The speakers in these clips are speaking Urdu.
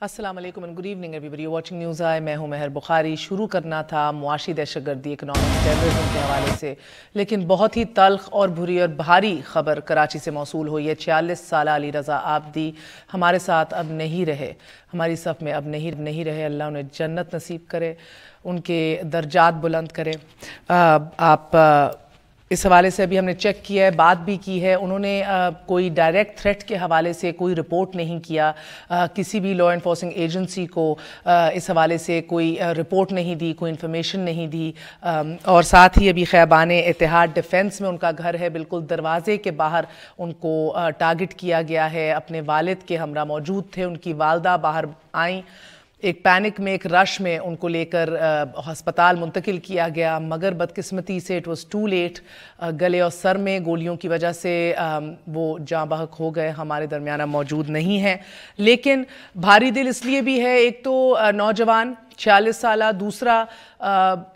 السلام علیکم and good evening everybody watching news I. میں ہوں مہر بخاری. شروع کرنا تھا معاشی دہشت گردی اکنامک ٹیررزم کے حوالے سے، لیکن بہت ہی تلخ اور بری اور بھاری خبر کراچی سے موصول ہوئی ہے. 46 سالہ علی رضا عابدی ہمارے ساتھ اب نہیں رہے، ہماری صف میں اب نہیں رہے. اللہ انہیں جنت نصیب کرے، ان کے درجات بلند کرے. آپ اس حوالے سے ابھی ہم نے چیک کیا ہے، بات بھی کی ہے. انہوں نے کوئی ڈائریکٹ تھریٹ کے حوالے سے کوئی رپورٹ نہیں کیا، کسی بھی لا انفورسنگ ایجنسی کو اس حوالے سے کوئی رپورٹ نہیں دی، کوئی انفارمیشن نہیں دی. اور ساتھ ہی ابھی خیبان اتحاد ڈیفنس میں ان کا گھر ہے، بالکل دروازے کے باہر ان کو ٹارگٹ کیا گیا ہے. اپنے والد کے ہمراہ موجود تھے، ان کی والدہ باہر آئیں. ایک پینک میں، ایک رش میں ان کو لے کر ہسپتال منتقل کیا گیا، مگر بدقسمتی سے اٹ واز ٹو لیٹ. گلے اور سر میں گولیوں کی وجہ سے وہ جاں بحق ہو گئے، ہمارے درمیان موجود نہیں ہیں. لیکن بھاری دل اس لیے بھی ہے، ایک تو نوجوان 46 سالہ، دوسرا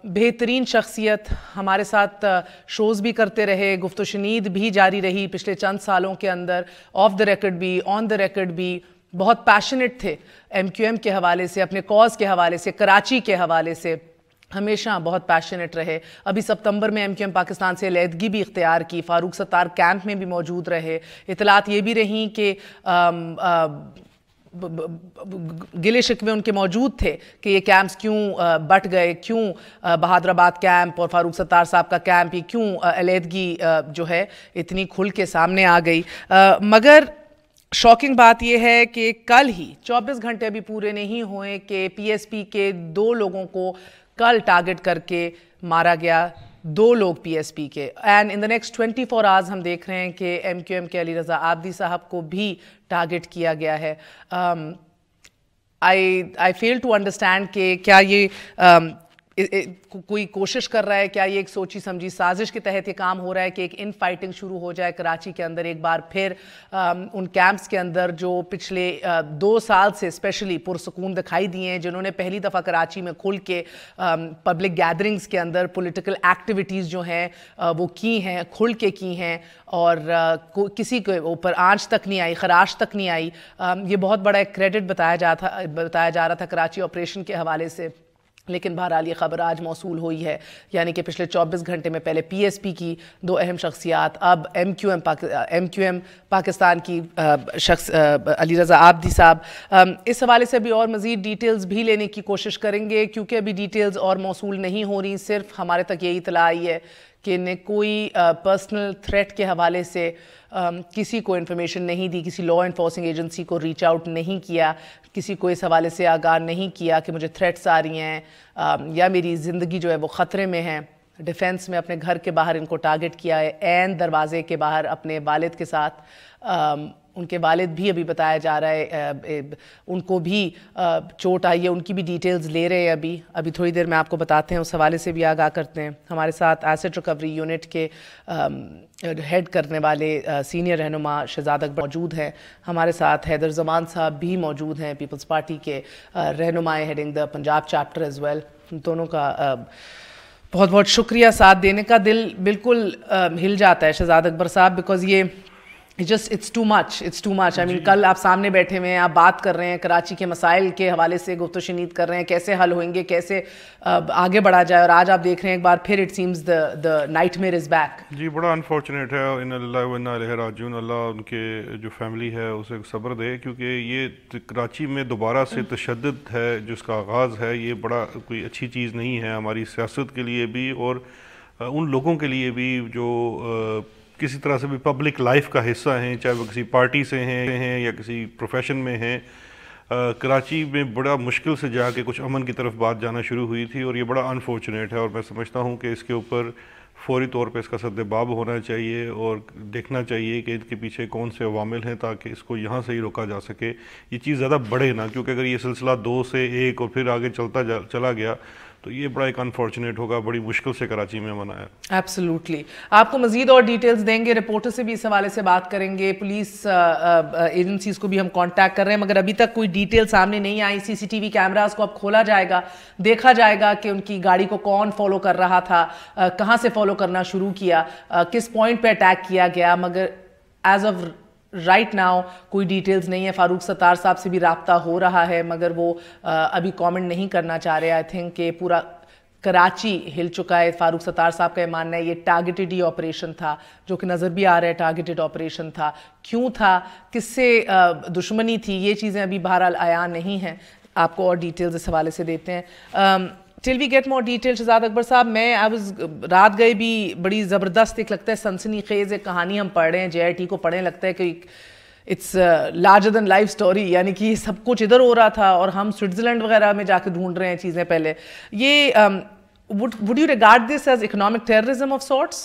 بہترین شخصیت، ہمارے ساتھ شوز بھی کرتے رہے، گفت و شنید بھی جاری رہی پچھلے چند سالوں کے اندر، آف دا ریکارڈ بھی آن دا ریکارڈ بھی. بہت پیشنیٹ تھے ایم کیو ایم کے حوالے سے، اپنے کاز کے حوالے سے، کراچی کے حوالے سے ہمیشہ بہت پیشنیٹ رہے. ابھی ستمبر میں ایم کیو ایم پاکستان سے علیحدگی بھی اختیار کی، فاروق ستار کیمپ میں بھی موجود رہے. اطلاعات یہ بھی رہیں کہ گلے شکوے ان کے موجود تھے کہ یہ کیمپس کیوں بٹ گئے، کیوں بہادر آباد کیمپ اور فاروق ستار صاحب کا کیمپ، یہ کیوں علیحدگی جو ہے اتنی کھل کے سامنے آ گئی. مگر شاکنگ بات یہ ہے کہ کل ہی 24 گھنٹے ابھی پورے نہیں ہوئے کہ پی ایس پی کے 2 لوگوں کو کل ٹارگٹ کر کے مارا گیا. 2 لوگ پی ایس پی کے. And in the next 24 hours ہم دیکھ رہے ہیں کہ ایم کیو ایم کے علی رضا عابدی صاحب کو بھی ٹارگٹ کیا گیا ہے. آئی فیل ٹو انڈرسٹینڈ کہ کیا یہ کوئی کوشش کر رہا ہے، کیا یہ ایک سوچی سمجھی سازش کے تحت یہ کام ہو رہا ہے کہ ایک ان فائٹنگ شروع ہو جائے کراچی کے اندر ایک بار پھر ان کیمپس کے اندر جو پچھلے 2 سال سے اسپیشلی پرسکون دکھائی دیے ہیں، جنہوں نے پہلی دفعہ کراچی میں کھل کے پبلک گیدرنگز کے اندر پولیٹیکل ایکٹیویٹیز جو ہیں وہ کی ہیں، کھل کے کی ہیں، اور کسی کے اوپر آنچ تک نہیں آئی، خراش تک نہیں آئی. یہ بہت بڑا ایک کریڈٹ بتایا جا رہا تھا کراچی آپریشن کے حوالے سے. لیکن بہرحال یہ خبر آج موصول ہوئی ہے، یعنی کہ پچھلے 24 گھنٹے میں پہلے پی ایس پی کی 2 اہم شخصیات، اب ایم کیو ایم پاکستان کی شخص علی رضا عابدی صاحب. اس حوالے سے ابھی اور مزید ڈیٹیلز بھی لینے کی کوشش کریں گے، کیونکہ ابھی ڈیٹیلز اور موصول نہیں ہو رہی. صرف ہمارے تک یہی اطلاع آئی ہے کہ نے کوئی پرسنل تھریٹ کے حوالے سے کسی کو انفارمیشن نہیں دی، کسی لا انفورسنگ ایجنسی کو ریچ آؤٹ نہیں کیا، کسی کو اس حوالے سے آگاہ نہیں کیا کہ مجھے تھریٹس آ رہی ہیں یا میری زندگی جو ہے وہ خطرے میں ہے. ڈیفنس میں اپنے گھر کے باہر ان کو ٹارگٹ کیا ہے، عین دروازے کے باہر اپنے والد کے ساتھ. ان کے والد بھی ابھی بتایا جا رہا ہے ان کو بھی چوٹ آئی ہے، ان کی بھی ڈیٹیلز لے رہے ہیں. ابھی تھوڑی دیر میں آپ کو بتاتے ہیں، اس حوالے سے بھی آگاہ کرتے ہیں. ہمارے ساتھ ایسٹ ریکوری یونٹ کے ہیڈ کرنے والے سینئر رہنما شہزاد اکبر موجود ہیں. ہمارے ساتھ حیدر زمان صاحب بھی موجود ہیں، پیپلز پارٹی کے رہنما ہیڈنگ دا پنجاب چیپٹر ایز ویل. دونوں کا بہت بہت شکریہ. ساتھ دینے کا دل بالکل ہل جاتا ہے شہزاد اکبر صاحب، بیکاز یہ it's too much. I mean کل آپ سامنے بیٹھے ہوئے ہیں، آپ بات کر رہے ہیں کراچی کے مسائل کے حوالے سے، گفت و شنید کر رہے ہیں کیسے حل ہوئیں گے، کیسے آگے بڑھا جائے، اور آج آپ دیکھ رہے ہیں ایک بار پھر it seems the nightmare is back. جی بڑا انفارچونیٹ ہے. انا للہ و انا الیہ راجعون. اللہ ان کے جو فیملی ہے اسے صبر دے، کیونکہ یہ کراچی میں دوبارہ سے تشدد ہے جس کا آغاز ہے، یہ بڑا کوئی اچھی چیز نہیں ہے ہماری سیاست کے لیے بھی اور ان لوگوں کے لیے بھی جو کسی طرح سے بھی پبلک لائف کا حصہ ہیں، چاہے وہ کسی پارٹی سے ہیں یا کسی پروفیشن میں ہیں. کراچی میں بڑا مشکل سے جا کے کچھ امن کی طرف بات جانا شروع ہوئی تھی، اور یہ بڑا انفارچونیٹ ہے. اور میں سمجھتا ہوں کہ اس کے اوپر فوری طور پہ اس کا سد باب ہونا چاہیے اور دیکھنا چاہیے کہ ان کے پیچھے کون سے عوامل ہیں تاکہ اس کو یہاں سے ہی روکا جا سکے. یہ چیز زیادہ بڑھے نہ، کیونکہ اگر یہ سلسلہ 2 سے 1 اور پھر آگے چلا گیا تو یہ بڑا ایک انفارچونیٹ ہوگا. بڑی مشکل سے کراچی میں منایا. ایبسلیوٹلی. آپ کو مزید اور ڈیٹیلز دیں گے، رپورٹر سے بھی اس حوالے سے بات کریں گے، پولیس ایجنسیز کو بھی ہم کانٹیکٹ کر رہے ہیں، مگر ابھی تک کوئی ڈیٹیل سامنے نہیں آئی. سی سی ٹی وی کیمراز کو اب کھولا جائے گا، دیکھا جائے گا کہ ان کی گاڑی کو کون فالو کر رہا تھا، کہاں سے فالو کرنا شروع کیا، کس پوائنٹ پہ اٹیک کیا گیا. مگر ایز آف رائٹ ناؤ کوئی ڈیٹیلز نہیں ہے. فاروق ستار صاحب سے بھی رابطہ ہو رہا ہے مگر وہ ابھی کامنٹ نہیں کرنا چاہ رہے. آئی تھنک کہ پورا کراچی ہل چکا ہے. فاروق ستار صاحب کا یہ ماننا ہے یہ ٹارگیٹڈ ہی آپریشن تھا, جو کہ نظر بھی آ رہا ہے ٹارگیٹڈ آپریشن تھا. کیوں تھا, کس سے دشمنی تھی, یہ چیزیں ابھی بہرحال عیاں نہیں ہیں. آپ کو اور ڈیٹیلز اس حوالے سے دیتے ہیں. Till we get more detail Shahzad Akbar sahib, میں رات گئے بھی بڑی زبردست ایک لگتا ہے سنسنی خیز ایک کہانی ہم پڑھ رہے ہیں, JIT کو پڑھیں, لگتا ہے کہ it's larger than life story, یعنی کہ سب کچھ ادھر ہو رہا تھا اور ہم سوئٹزرلینڈ وغیرہ میں جا کے ڈھونڈ رہے ہیں چیزیں پہلے. یہ would you regard this as economic terrorism of sorts?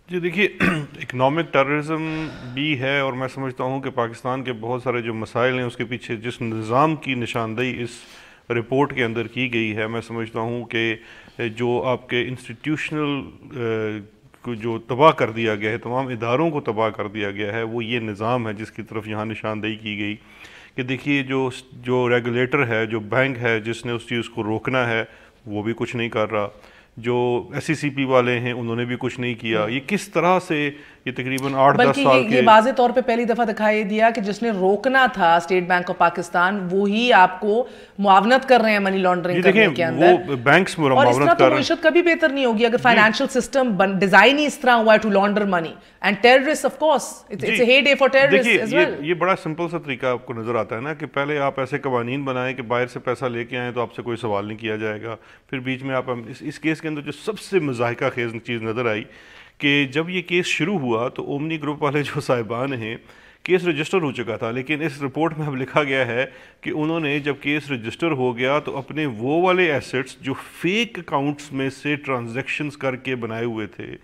جی دیکھیے, اکنامک ٹیررزم بھی ہے, اور میں سمجھتا ہوں کہ پاکستان کے بہت سارے جو مسائل ہیں اس کے پیچھے جس نظام کی نشاندہی اس رپورٹ کے اندر کی گئی ہے, میں سمجھتا ہوں کہ جو آپ کے انسٹیٹیوشنل کو جو تباہ کر دیا گیا ہے, تمام اداروں کو تباہ کر دیا گیا ہے, وہ یہ نظام ہے جس کی طرف یہاں نشاندہی کی گئی. کہ دیکھیے جو ریگولیٹر ہے, جو بینک ہے جس نے اس چیز کو روکنا ہے, وہ بھی کچھ نہیں کر رہا. جو SCCP والے ہیں انہوں نے بھی کچھ نہیں کیا. یہ کس طرح سے یہ تقریباً 8-10 سال کے, یہ واضح طور پہ پہلی دفعہ دکھائی دیا کہ جس نے روکنا تھا اسٹیٹ بینک آف پاکستان, وہی آپ کو معاونت کر رہے ہیں منی لانڈرنگ کرنے کے اندر. وہ بینکس میں اور اس طرح معاونت تو کر رہے ہیں. معیشت کبھی بہتر نہیں ہوگی اگر فائنینشیل سسٹم ڈیزائن ہی اس طرح ہوا ہے to launder money and terrorist of course it's a heyday for terrorist as well. یہ بڑا سمپل سا طریقہ آپ کو نظر آتا ہے نا, کہ پہلے آپ ایسے قوانین بنائیں کہ باہر سے پیسہ لے کے آئیں تو آپ سے کوئی سوال نہیں کیا جائے گا. پھر بیچ میں آپ اس کیس کے اندر جو سب سے مضحکہ خیز چیز نظر آئی کہ جب یہ کیس شروع ہوا تو اومنی گروپ والے جو صاحبان ہیں, کیس رجسٹر ہو چکا تھا, لیکن اس رپورٹ میں اب لکھا گیا ہے کہ انہوں نے جب کیس رجسٹر ہو گیا تو اپنے وہ والے ایسٹس جو فیک اکاؤنٹس میں سے ٹرانزیکشنز کر کے بنائے ہوئے تھے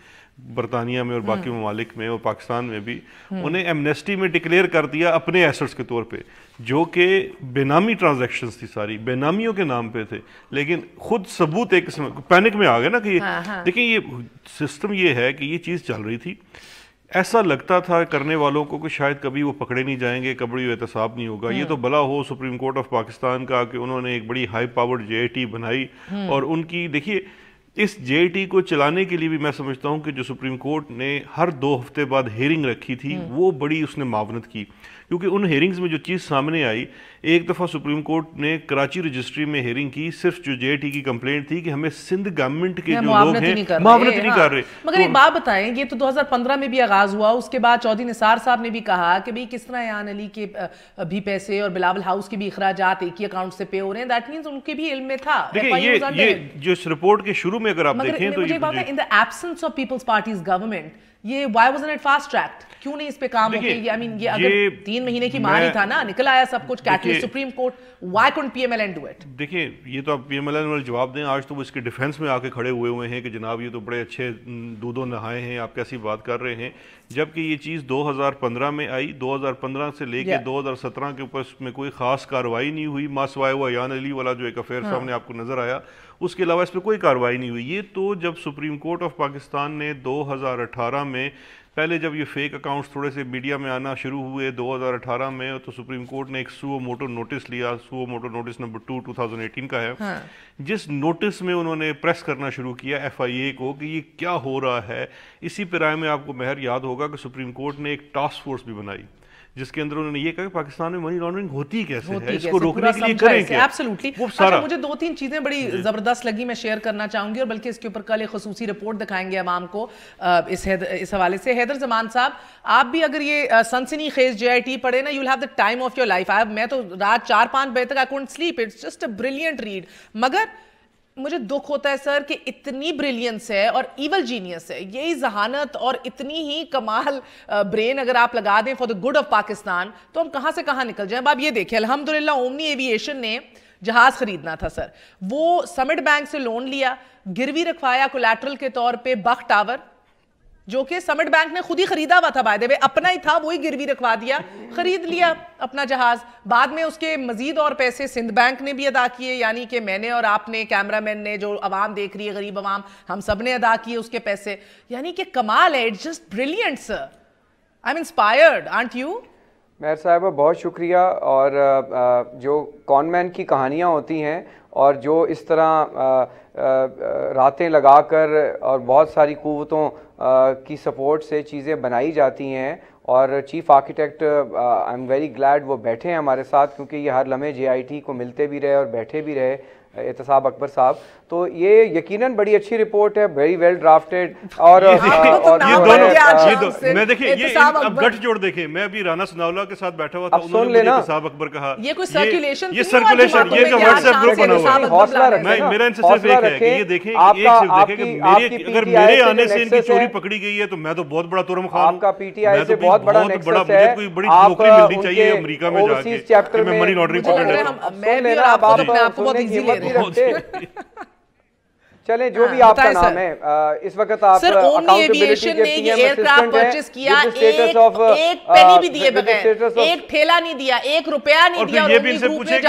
برطانیہ میں اور باقی ممالک میں اور پاکستان میں بھی, انہیں ایمنیسٹی میں ڈکلیئر کر دیا اپنے ایسٹس کے طور پہ, جو کہ بے نامی ٹرانزیکشنز تھی, ساری بے نامیوں کے نام پہ تھے. لیکن خود ثبوت ایک قسم پینک میں آ گئے نا کہ دیکھیں یہ سسٹم یہ ہے کہ یہ چیز چل رہی تھی. ایسا لگتا تھا کرنے والوں کو کہ شاید کبھی وہ پکڑے نہیں جائیں گے, کبھی وہ احتساب نہیں ہوگا. یہ تو بلا ہو سپریم کورٹ آف پاکستان کا کہ انہوں نے ایک بڑی ہائی پاورڈ JIT بنائی, اور ان کی دیکھیے اس JIT کو چلانے کے لیے بھی میں سمجھتا ہوں کہ جو سپریم کورٹ نے ہر 2 ہفتے بعد ہیئرنگ رکھی تھی وہ بڑی اس نے معاونت کی. کیونکہ ان ہیئرنگز میں جو چیز سامنے آئی, ایک دفعہ سپریم کورٹ نے کراچی رجسٹری میں ہیئرنگ کی, صرف جو JIT کی کمپلینٹ تھی کہ ہمیں سندھ گورنمنٹ کے جو لوگ ہیں معاونت نہیں کر رہے. مگر ایک بات بتائیں, یہ تو 2015 میں بھی آغاز ہوا, اس کے بعد چودھری نثار صاحب نے بھی کہا کہ بھئی کس طرح ایان علی کے بھی پیسے اور بلاول ہاؤس کے بھی اخراجات ایک ہی اکاؤنٹ سے پے ہو رہے ہیں. دیٹ مینز ان کے بھی علم میں تھا. دیکھیں یہ جو اس رپورٹ کے شروع میں اگر آپ دیکھیں تو مجھے بات ہے, in the absence of people's party's government, یہ why wasn't it fast tracked, کیوں نہیں اس پہ کام ہو گیا؟ آئی مین یہ اگر 3 مہینے کی مار ہی تھا نا, نکل آیا سب کچھ, catalyst supreme court, why can't PMLN do it? دیکھیں یہ تو آپ PMLN والے جواب دیں, آج تو وہ اس کے ڈیفینس میں آ کے کھڑے ہوئے ہیں کہ جناب یہ تو بڑے اچھے دودھوں نہائے ہیں, آپ کیسی بات کر رہے ہیں, جبکہ یہ چیز 2015 میں آئی. 2015 سے لے کے 2017 کے اوپر اس میں کوئی خاص کارروائی نہیں ہوئی, ماں سوائے ہوا ایان علی والا جو ایک افیئر سامنے آپ کو نظر آیا, اس کے علاوہ اس پہ کوئی کارروائی نہیں ہوئی. یہ تو جب سپریم کورٹ آف پاکستان نے 2018 میں پہلے جب یہ فیک اکاؤنٹس تھوڑے سے میڈیا میں آنا شروع ہوئے 2018 میں, تو سپریم کورٹ نے ایک سو موٹو نوٹس لیا, سو موٹو نوٹس نمبر 2 2018 کا ہے, جس نوٹس میں انہوں نے پریس کرنا شروع کیا FIA کو کہ یہ کیا ہو رہا ہے. اسی پہ رائے میں آپ کو مہر یاد ہوگا کہ سپریم کورٹ نے ایک ٹاسک فورس بھی بنائی جس کے اندر انہوں نے یہ کہا کہ پاکستان میں منی لانڈرنگ ہوتی کیسے ہے, اس کو روکنے کے لیے کریں کیا. ایبسلیوٹلی. اچھا مجھے 2-3 چیزیں بڑی زبردست لگی, میں شیئر کرنا چاہوں گی, اور بلکہ اس کے اوپر کل ایک خصوصی رپورٹ دکھائیں گے عوام کو اس حوالے سے. حیدر زمان صاحب, آپ بھی اگر یہ سنسنی خیز JIT پڑھے نا, you will have the time of your life. میں تو رات 4-5 بجے تک I can't sleep, it's just a brilliant read. مگر مجھے دکھ ہوتا ہے سر کہ اتنی بریلینس ہے اور ایول جینیس ہے, یہی ذہانت اور اتنی ہی کمال برین اگر آپ لگا دیں for the good of Pakistan, تو ہم کہاں سے کہاں نکل جائیں. اب آپ یہ دیکھیں, الحمدللہ اومنی ایویشن نے جہاز خریدنا تھا سر, وہ سمٹ بینک سے لون لیا, گروی رکھوایا کولیٹرل کے طور پہ بخ ٹاور, جو کہ سمٹ بینک نے خود ہی خریدا ہوا تھا, بائی دی وے اپنا ہی تھا, وہی گروی رکھوا دیا, خرید لیا اپنا جہاز. بعد میں اس کے مزید اور پیسے سندھ بینک نے بھی ادا کیے, یعنی کہ میں نے اور آپ نے, کیمرہ مین نے, جو عوام دیکھ رہی ہے غریب عوام, ہم سب نے ادا کیے اس کے پیسے. یعنی کہ کمال ہے, it's just brilliant sir. I am inspired, aren't you? Mehr صاحبہ بہت شکریہ. اور جو کون مین کی کہانیاں ہوتی ہیں اور جو اس طرح راتیں لگا کر اور بہت ساری قوتوں کی سپورٹ سے چیزیں بنائی جاتی ہیں, اور chief architect I am very glad وہ بیٹھے ہیں ہمارے ساتھ، کیونکہ یہ ہر لمحے JIT کو ملتے بھی رہے اور بیٹھے بھی رہے، احتساب اکبر صاحب. تو یہ یقیناً بڑی اچھی رپورٹ ہے، ویری ویل ڈرافٹڈ. اور میں دیکھیں یہ اب گٹھ جوڑ دیکھیں، میں ابھی رانا ثناءاللہ کے ساتھ بیٹھا ہوا تھا، انہوں نے مجھے احتساب اکبر کہا، یہ کوئی سرکولیشن یہ سرکولیشن یہ جو واٹس ایپ گروپ بنا ہوا ہے، میرا ان سے صرف ایک ہے کہ یہ دیکھیں ایک صرف دیکھیں کہ اگر میرے آنے سے ان کی چوری پکڑی گئی ہے تو میں تو بہت بڑا ترم خان ہوں. آپ کا PTI سے بہت بڑا نیکسس ہے، مجھے کوئی بڑی نوکری ملنی چاہیے امریکہ میں جا کے کہ میں منی لانڈرنگ پکڑ لیتا ہوں. چلیں جو بھی آپ کا نام ہے اس وقت آپ اکاؤنٹیبلٹی کے پی ایم اسسٹنٹ ہیں، ایک پینی بھی دیے بغیر، ایک ٹھیلا نہیں دیا، 1 روپیہ نہیں دیا، اور یہ بھی ان سے پوچھیں کہ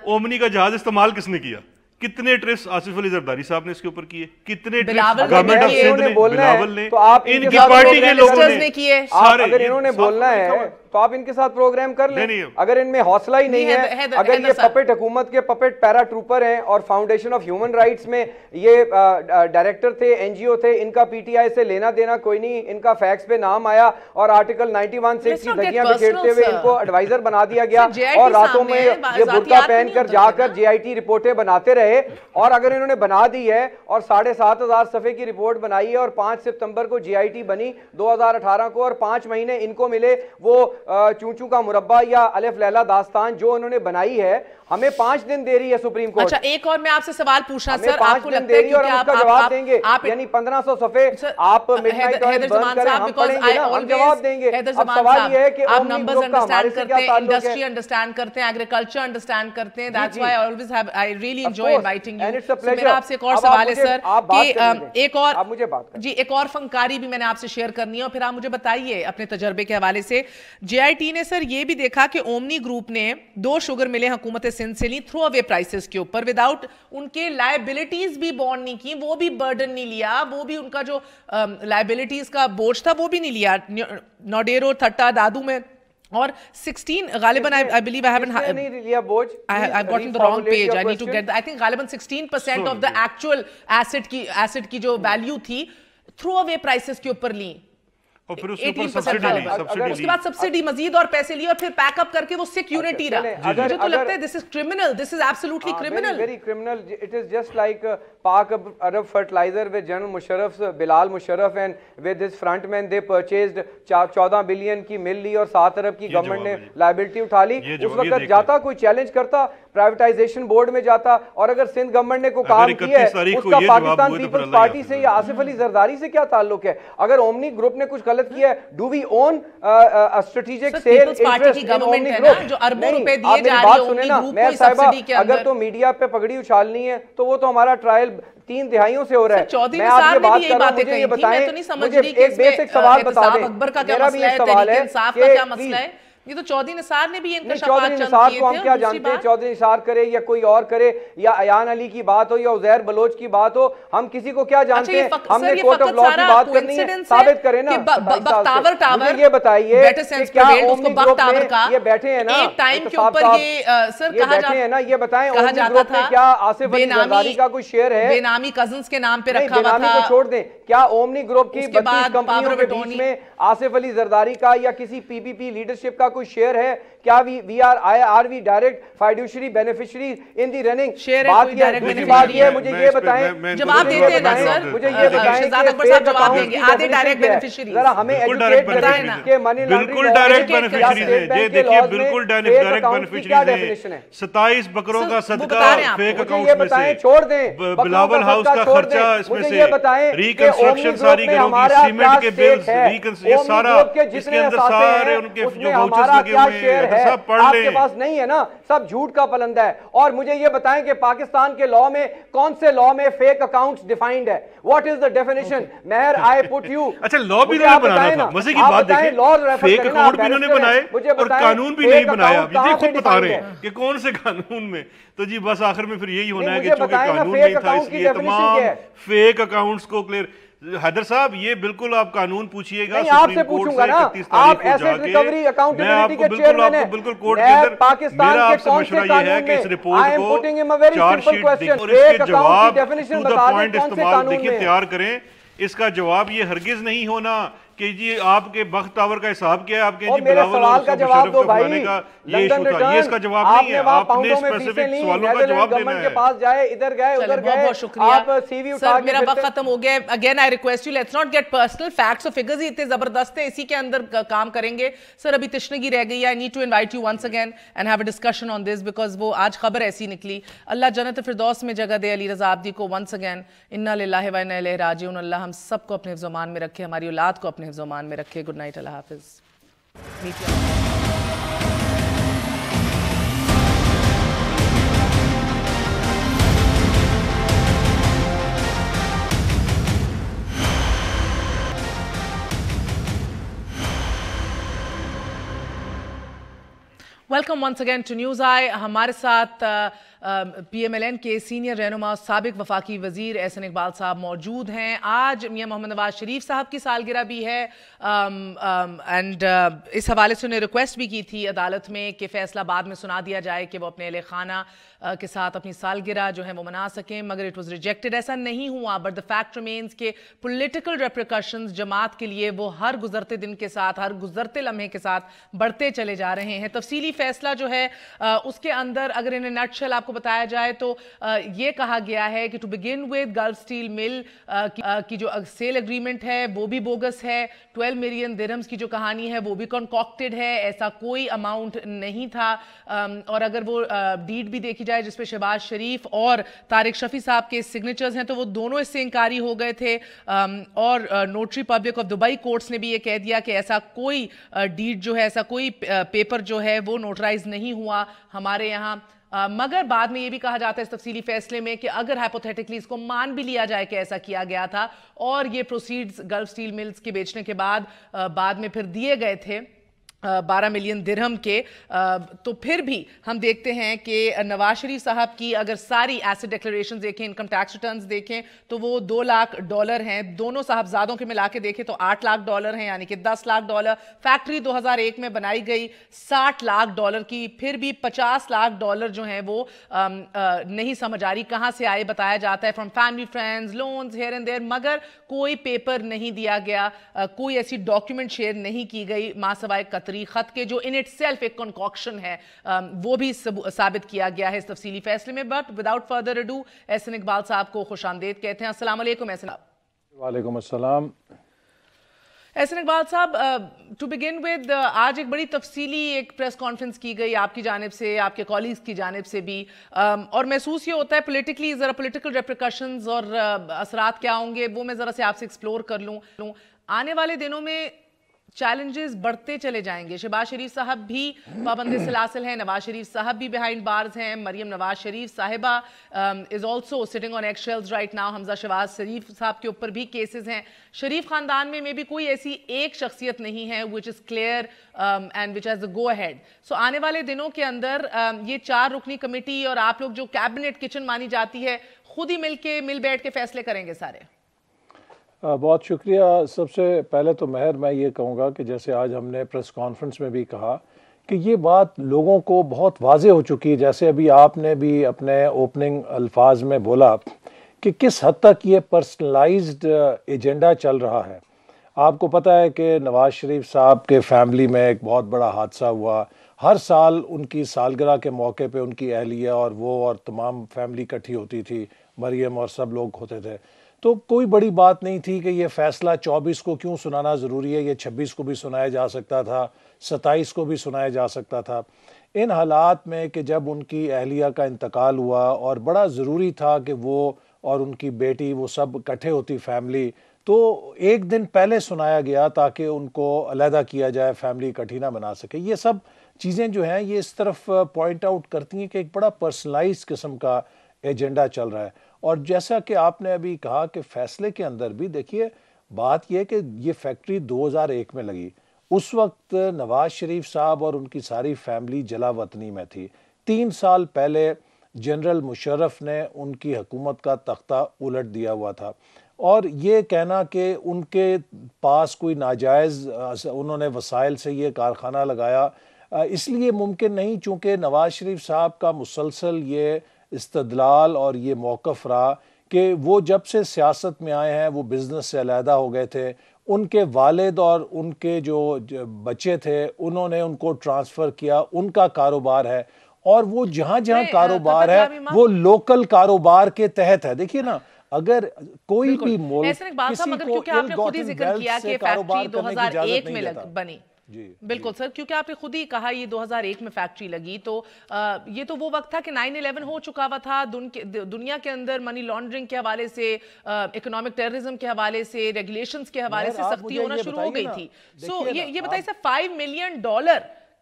اومنی کا جہاز استعمال کس نے کیا؟ کتنے ٹرپس آصف علی زرداری صاحب نے اس کے اوپر کیے، کتنے ٹرپس گورنمنٹ آف سندھ نے، بلاول نے، ان کی پارٹی کے لوگوں نے کیے. اگر انہوں نے بولنا ہے تو آپ ان کے ساتھ پروگرام کر لیں. اگر ان میں حوصلہ ہی نہیں ہے، اگر یہ پپٹ حکومت کے پپٹ پیرا ٹروپر ہیں اور فاؤنڈیشن آف ہیومن رائٹس میں یہ ڈائریکٹر تھے، NGO تھے، ان کا PTI سے لینا دینا کوئی نہیں، ان کا فیکس پہ نام آیا اور آرٹیکل 91(6) کی دھجیاں بکھیرتے ہوئے ان کو ایڈوائزر بنا دیا گیا اور راتوں میں یہ برقع پہن کر جا کر JIT رپورٹیں بناتے رہے. اور اگر انہوں نے بنا دی ہے اور 7,500 صفحے کی رپورٹ بنائی ہے اور 5 ستمبر کو JIT بنی 2018 کو، اور 5 مہینے ان کو ملے وہ چونچو کا مربع یا الف لیلا داستان جو انہوں نے بنائی ہے، ہمیں 5 دن دے رہی ہے سپریم کورٹ. اچھا ایک اور میں آپ سے سوال پوچھنا سر، آپ کو لگتا ہے کہ ہم اس کا جواب دیں گے؟ یعنی 1500 صفحے آپ مڈنائٹ آئل برن کریں، ہم پڑھیں گے نا، ہم جواب دیں گے. اب سوال یہ ہے کہ آپ نمبرز انڈرسٹینڈ کرتے ہیں، انڈسٹری انڈرسٹینڈ کرتے ہیں، ایگریکلچر انڈرسٹینڈ کرتے ہیں. That's why I always have, I really enjoy inviting you. میرا آپ سے ایک اور سوال ہے سر کہ ایک اور فنکاری بھی میں نے آپ سے شیئر کرنی ہے، اور پھر آپ مجھے بتائیے اپنے تجربے کے حوالے سے. JIT نے سر یہ بھی دیکھا کہ اومنی گروپ نے 2 شوگر ملیں حکومت سندھ سے لی تھرو اوے پرائسز کے اوپر، وداؤٹ ان کے لائبلٹیز بھی بونڈ نہیں کی، وہ بھی برڈن نہیں لیا، وہ بھی ان کا جو لائبلٹیز کا بوجھ تھا وہ بھی نہیں لیا. نوڈیرو، تھٹا، دادو میں اور 16 غالباً I believe I haven't I've gotten the wrong page, I need to get I think غالباً 16% of the actual asset کی جو ویلیو تھی تھرو اوے پرائسز کے اوپر لیں، اور پھر اس کے اوپر سبسیڈی لی، اس کے بعد سبسیڈی مزید اور پیسے لیے، اور پھر پیک اپ کر کے وہ سکھ یونٹی رہا. مجھے تو لگتا ہے this is criminal, this is absolutely criminal. Very criminal. It is just like Pak Arab Fertilizer with General Musharraf's Bilal Musharraf, and with his frontmen they purchased 14 billion کی مل لی اور 7 ارب کی گورنمنٹ نے لائبلٹی اٹھا لی. اس وقت جاتا کوئی چیلنج کرتا پرائیویٹائزیشن بورڈ میں جاتا، اور اگر سندھ گورنمنٹ نے کوئی کام کیا ہے اس کا پاکستان پیپلز پارٹی سے یا آصف علی زرداری سے کیا تعلق ہے؟ اگر اومنی گروپ نے کچھ غلط کیا ہے، do we own strategic sale interest in Omni group? جو اربوں روپے دیے جا رہی ہے اومنی گروپ کو سبسڈی کے اندر. اگر تو میڈیا پہ پگڑی اچھالنی ہے تو وہ تو ہمارا ٹرائل 3 دہائیوں سے ہو رہا ہے. چودھری نثار نے بھی یہی باتیں کہی تھی، میں تو نہیں سمجھ رہی کہ اس میں احتساب اکبر کا کیا مسئلہ ہے، تحریک انصاف کا کیا مسئلہ ہے. یہ تو چودھری نثار نے بھی انکشافات چند کیے تھے. چودھری نثار کو ہم کیا جانتے ہیں، چودھری نثار کرے یا کوئی اور کرے، یا ایان علی کی بات ہو یا عزیر بلوچ کی بات ہو، ہم کسی کو کیا جانتے ہیں؟ ہم نے کورٹ آف لاء کی بات کرنی ہے، ثابت کریں نا. بختاور ٹاور یہ بتائیے کہ کیا اومنی گروپ میں یہ بیٹھے ہیں نا، ایک ٹائم کے اوپر یہ سر کہا بیٹھے ہیں نا، یہ بتائیں اومنی گروپ میں کیا آصف علی زرداری کا کوئی شیئر ہے؟ بے نامی کزنز کے نام پہ رکھا ہوا تھا. کو چھوڑ دیں، کیا اومنی گروپ کی 32 کمپنیوں کے بیچ میں آصف علی زرداری کا یا کسی PPP لیڈرشپ کا کوئی شیئر ہے؟ کیا we are we direct fiduciary beneficiary in the running? بات یہ ہے، مجھے یہ بتائیں، جواب دیتے ہیں نا سر، مجھے یہ بتائیں شہزاد اکبر صاحب جواب دیں گے. آدھے ڈائریکٹ بینیفیشری ذرا ہمیں ایجوکیٹ بتائیں نا کہ منی بالکل ڈائریکٹ بینیفیشریز ہیں. یہ دیکھیے بالکل ڈائریکٹ بینیفیشریز ہیں. 27 بکروں کا صدقہ فیک اکاؤنٹس میں سے، چھوڑ دیں بلاول ہاؤس کا خرچہ اس میں سے، ریکنسٹرکشن ساری گھروں کی، سیمنٹ کے بلز، یہ سارا اس کے اندر سارے ان کے جو واؤچرز لگے ہوئے ہیں سب پڑھ آپ لیں. کے پاس نہیں ہے نا، سب جھوٹ کا پلندہ ہے. اور مجھے یہ بتائیں کہ پاکستان کے لاء میں کون سے لاء میں فیک اکاؤنٹس ڈیفائنڈ ہے؟ What is the definition? مہر آئی پٹ یو. اچھا لاء بھی انہوں نے بنانا تھا، مزے کی بات دیکھیں، فیک اکاؤنٹ بھی انہوں نے بنائے اور قانون بھی نہیں بنایا. یہ خود بتا رہے ہیں کہ کون سے قانون میں. تو جی بس آخر میں پھر یہی ہونا ہے کہ چونکہ قانون نہیں تھا اس لیے تمام فیک اکاؤنٹس کو کلیئر. حیدر صاحب یہ بالکل آپ قانون پوچھئے گا سپریم کورٹ سے 31 تاریخ کو جا کے. میں آپ کو بالکل کورٹ کے اندر میرا آپ سے مشورہ یہ ہے کہ اس رپورٹ کو چارج شیٹ دیکھیں اور اس کے جواب ٹو دا پوائنٹ استعمال دیکھیں تیار کریں. اس کا جواب یہ ہرگز نہیں ہونا کہ جی آپ کے بخت ٹاور کا حساب کیا ہے، آپ کے جی میرے سوال کا جواب دو بھائی. یہ ایشو تھا، یہ اس کا جواب نہیں ہے. آپ نے اسپیسیفک سوالوں کا جواب دینا ہے. کے پاس جائے، ادھر گئے ادھر گئے. بہت شکریہ. آپ سی وی اٹھا کے میرا وقت ختم ہو گیا. Again I request you let's not get personal. Facts اور فگرز اتنے زبردست ہیں، اسی کے اندر کام کریں گے. سر ابھی تشنگی رہ گئی ہے. I need to invite you once again and have a discussion on this because وہ آج خبر ایسی نکلی. اللہ جنت فردوس میں جگہ دے علی رضا عابدی کو. ونس اگین انا للہ و انا الیہ راجعون. اللہ ہم سب کو اپنے حفظ و امان میں رکھے، ہماری اولاد کو اپنے حفظ و امان میں رکھے. Good night. اللہ حافظ. Welcome once again to news eye. ہمارے ساتھ پی ایم ایل این کے سینئر رہنما سابق وفاقی وزیر احسن اقبال صاحب موجود ہیں. آج میاں محمد نواز شریف صاحب کی سالگرہ بھی ہے اینڈ اس حوالے سے انہیں ریکویسٹ بھی کی تھی عدالت میں کہ فیصلہ بعد میں سنا دیا جائے کہ وہ اپنے اہل خانہ کے ساتھ اپنی سالگرہ جو ہے وہ منا سکیں، مگر اٹ واز ریجیکٹڈ. ایسا نہیں ہوا. بٹ دا فیکٹ ریمینز کہ پولیٹیکل ریپریکاشنز جماعت کے لیے وہ ہر گزرتے دن کے ساتھ، ہر گزرتے لمحے کے ساتھ بڑھتے چلے جا رہے ہیں. تفصیلی فیصلہ جو ہے اس کے اندر اگر انہیں نٹ شل آپ کو بتایا جائے تو یہ کہا گیا ہے کہ to begin with Gulf steel mill کی جو سیل اگریمنٹ ہے وہ بھی بوگس ہے. 12 ملین درہمز کی جو کہانی ہے وہ بھی کنکاکٹڈ ہے. ایسا کوئی اماؤنٹ نہیں تھا. اور اگر وہ ڈیڈ بھی دیکھی جائے جس پہ شہباز شریف اور طارق شفیع صاحب کے سگنیچرز ہیں تو وہ دونوں اس سے انکاری ہو گئے تھے. اور notary public of Dubai courts نے بھی یہ کہہ دیا کہ ایسا کوئی ڈیڈ جو ہے، ایسا کوئی پیپر جو ہے وہ نوٹرائز نہیں ہوا ہمارے یہاں. مگر بعد میں یہ بھی کہا جاتا ہے اس تفصیلی فیصلے میں کہ اگر ہائپوتھیٹکلی اس کو مان بھی لیا جائے کہ ایسا کیا گیا تھا اور یہ پروسیڈز گلف اسٹیل ملز کے بیچنے کے بعد میں پھر دیے گئے تھے 12 ملین درہم کے، تو پھر بھی ہم دیکھتے ہیں کہ نواز شریف صاحب کی اگر ساری ایسٹ ڈیکلریشنز دیکھیں، انکم ٹیکس ریٹرنز دیکھیں تو وہ $2 لاکھ ہیں. دونوں صاحبزادوں کے ملا کے دیکھیں تو $8 لاکھ ہیں، یعنی کہ $10 لاکھ. فیکٹری 2001 میں بنائی گئی $60 لاکھ کی، پھر بھی $50 لاکھ جو ہیں وہ نہیں سمجھ آ رہی کہاں سے آئے. بتایا جاتا ہے from family friends, loans here and there, مگر کوئی پیپر نہیں دیا گیا، کوئی ایسی ڈاکیومنٹ شیئر نہیں کی گئی ماں سوائے خط کے جو ان اٹ سیلف ایک کنکاکشن ہے. وہ بھی ثابت کیا گیا ہے اس تفصیلی فیصلے میں. But without further اڈو Ahsan Iqbal صاحب کو خوش آمدید کہتے ہیں. السلام علیکم احسن صاحب. وعلیکم السلام. احسن اقبال صاحب، ٹو بگن ود، آج ایک بڑی تفصیلی ایک پریس کانفرنس کی گئی آپ کی جانب سے، آپ کے کالیگز کی جانب سے بھی، اور محسوس یہ ہوتا ہے پولیٹیکلی ذرا پولیٹیکل ریپریکاشنز اور اثرات کیا ہوں گے وہ میں ذرا سے آپ سے ایکسپلور کر لوں. آنے والے دنوں میں چیلنجز بڑھتے چلے جائیں گے. شہباز شریف صاحب بھی پابند سلاسل ہیں، نواز شریف صاحب بھی بیہائنڈ بارز ہیں، مریم نواز شریف صاحبہ is also sitting on eggshells right now. Hamza Shahbaz Sharif صاحب کے اوپر بھی کیسز ہیں. شریف خاندان میں بھی کوئی ایسی ایک شخصیت نہیں ہے which is clear and which has the go ahead. So آنے والے دنوں کے اندر یہ 4 رکنی کمیٹی اور آپ لوگ جو کیبنٹ کچن مانی جاتی ہے خود ہی مل بیٹھ کے فیصلے کریں گے سارے؟ بہت شکریہ. سب سے پہلے تو مہر میں یہ کہوں گا کہ جیسے آج ہم نے پریس کانفرنس میں بھی کہا کہ یہ بات لوگوں کو بہت واضح ہو چکی ہے، جیسے ابھی آپ نے بھی اپنے اوپننگ الفاظ میں بولا کہ کس حد تک یہ پرسنلائزڈ ایجنڈا چل رہا ہے. آپ کو پتہ ہے کہ نواز شریف صاحب کے فیملی میں ایک بہت بڑا حادثہ ہوا. ہر سال ان کی سالگرہ کے موقع پہ ان کی اہلیہ اور وہ اور تمام فیملی اکٹھی ہوتی تھی، مریم اور سب لوگ ہوتے تھے. تو کوئی بڑی بات نہیں تھی کہ یہ فیصلہ 24 کو کیوں سنانا ضروری ہے، یہ 26 کو بھی سنایا جا سکتا تھا، 27 کو بھی سنایا جا سکتا تھا. ان حالات میں کہ جب ان کی اہلیہ کا انتقال ہوا اور بڑا ضروری تھا کہ وہ اور ان کی بیٹی وہ سب اکٹھے ہوتی فیملی، تو ایک دن پہلے سنایا گیا تاکہ ان کو علیحدہ کیا جائے، فیملی اکٹھی نہ بنا سکے. یہ سب چیزیں جو ہیں یہ اس طرف پوائنٹ آؤٹ کرتی ہیں کہ ایک بڑا پرسنلائز قسم کا ایجنڈا چل رہا ہے. اور جیسا کہ آپ نے ابھی کہا کہ فیصلے کے اندر بھی دیکھیے بات یہ کہ یہ فیکٹری 2001 میں لگی. اس وقت نواز شریف صاحب اور ان کی ساری فیملی جلا وطنی میں تھی. 3 سال پہلے جنرل مشرف نے ان کی حکومت کا تختہ الٹ دیا ہوا تھا. اور یہ کہنا کہ ان کے پاس کوئی ناجائز انہوں نے وسائل سے یہ کارخانہ لگایا اس لیے ممکن نہیں، چونکہ نواز شریف صاحب کا مسلسل یہ استدلال اور یہ موقف رہا کہ وہ جب سے سیاست میں آئے ہیں وہ بزنس سے علیحدہ ہو گئے تھے. ان کے والد اور ان کے جو بچے تھے انہوں نے ان کو ٹرانسفر کیا, ان کا کاروبار ہے, اور وہ جہاں جہاں کاروبار ہے وہ لوکل کاروبار کے تحت ہے. دیکھیے نا, اگر کوئی بھی ملک کسی کو آپ نے خود ہی ذکر کیا کہ فیکٹری 2001 میں بنی, بالکل سر, کیونکہ آپ نے خود ہی کہا یہ 2001 میں فیکٹری لگی, تو یہ تو وہ وقت تھا کہ 9/11 ہو چکا ہوا تھا, دنیا کے اندر منی لانڈرنگ کے حوالے سے, اکنامک ٹیررزم کے حوالے سے, ریگولیشنز کے حوالے سے سختی ہونا شروع ہو گئی تھی. سو یہ بتائیے سر, $5 ملین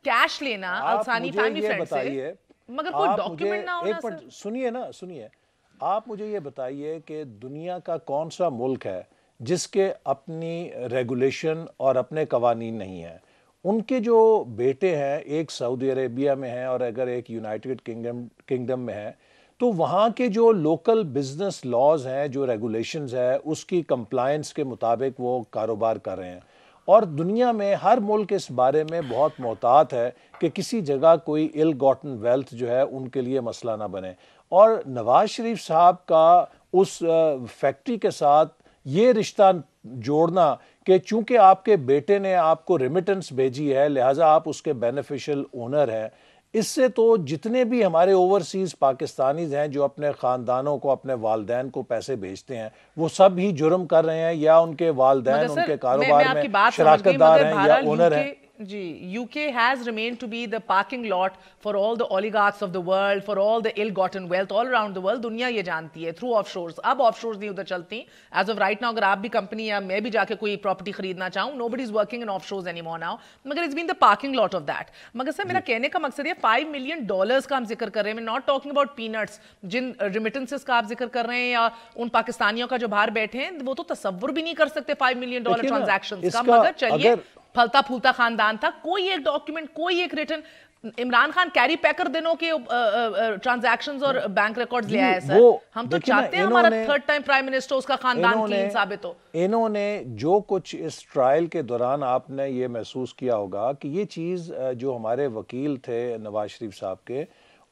کیش لینا الثانی فیملی فرینڈ سے, مگر کوئی ڈاکیومنٹ نہ ہونا. سر سنیے, آپ مجھے یہ بتائیے کہ دنیا کا کون سا ملک ہے جس کے اپنی ریگولیشن اور اپنے قوانین نہیں ہیں. ان کے جو بیٹے ہیں, ایک سعودی عربیہ میں ہیں اور اگر ایک یونائٹڈ کنگڈم میں ہے, تو وہاں کے جو لوکل بزنس لاز ہیں, جو ریگولیشنز ہے, اس کی کمپلائنس کے مطابق وہ کاروبار کر رہے ہیں. اور دنیا میں ہر ملک اس بارے میں بہت محتاط ہے کہ کسی جگہ کوئی ill gotten wealth جو ہے ان کے لیے مسئلہ نہ بنے. اور نواز شریف صاحب کا اس فیکٹری کے ساتھ یہ رشتہ جوڑنا کہ چونکہ آپ کے بیٹے نے آپ کو ریمیٹنس بھیجی ہے لہٰذا آپ اس کے بینیفیشل اونر ہیں, اس سے تو جتنے بھی ہمارے اوورسیز پاکستانیز ہیں جو اپنے خاندانوں کو, اپنے والدین کو پیسے بھیجتے ہیں, وہ سب ہی جرم کر رہے ہیں, یا ان کے والدین ان کے کاروبار میں شراکت دار ہیں یا اونر ہیں. جی, UK has remained to be the parking lot for all the oligarchs of the world, for all the ill-gotten wealth all around the world. دنیا یہ جانتی ہے through offshores. اب offshores نہیں ادھر چلتی. As of right now, اگر آپ بھی کمپنی یا میں بھی جا کے کوئی پراپرٹی خریدنا چاہوں, nobody is working in offshores anymore now. مگر it's been the parking lot of that. مگر سر میرا کہنے کا مقصد یہ $5 ملین کا ہم ذکر کر رہے ہیں. Not talking about peanuts. جن remittances کا آپ ذکر کر رہے ہیں یا ان پاکستانیوں کا جو باہر بیٹھے ہیں, وہ تو تصور بھی نہیں کر سکتے $5 ملین ٹرانزیکشنز کا. مگر چلیے پھلتا پھولتا خاندان تھا, کوئی ایک ڈاکیومنٹ, کوئی ایک ریٹن, عمران خان کیری پیکر دنوں کے ٹرانزیکشنز اور بینک ریکارڈز لے آئے. سر ہم تو چاہتے ہیں ہمارا تھرڈ ٹائم پرائم منسٹر اس کا خاندان کلین ثابت ہو. انہوں نے جو کچھ اس ٹرائل کے دوران آپ نے یہ محسوس کیا ہوگا کہ یہ چیز جو ہمارے وکیل تھے نواز شریف صاحب کے,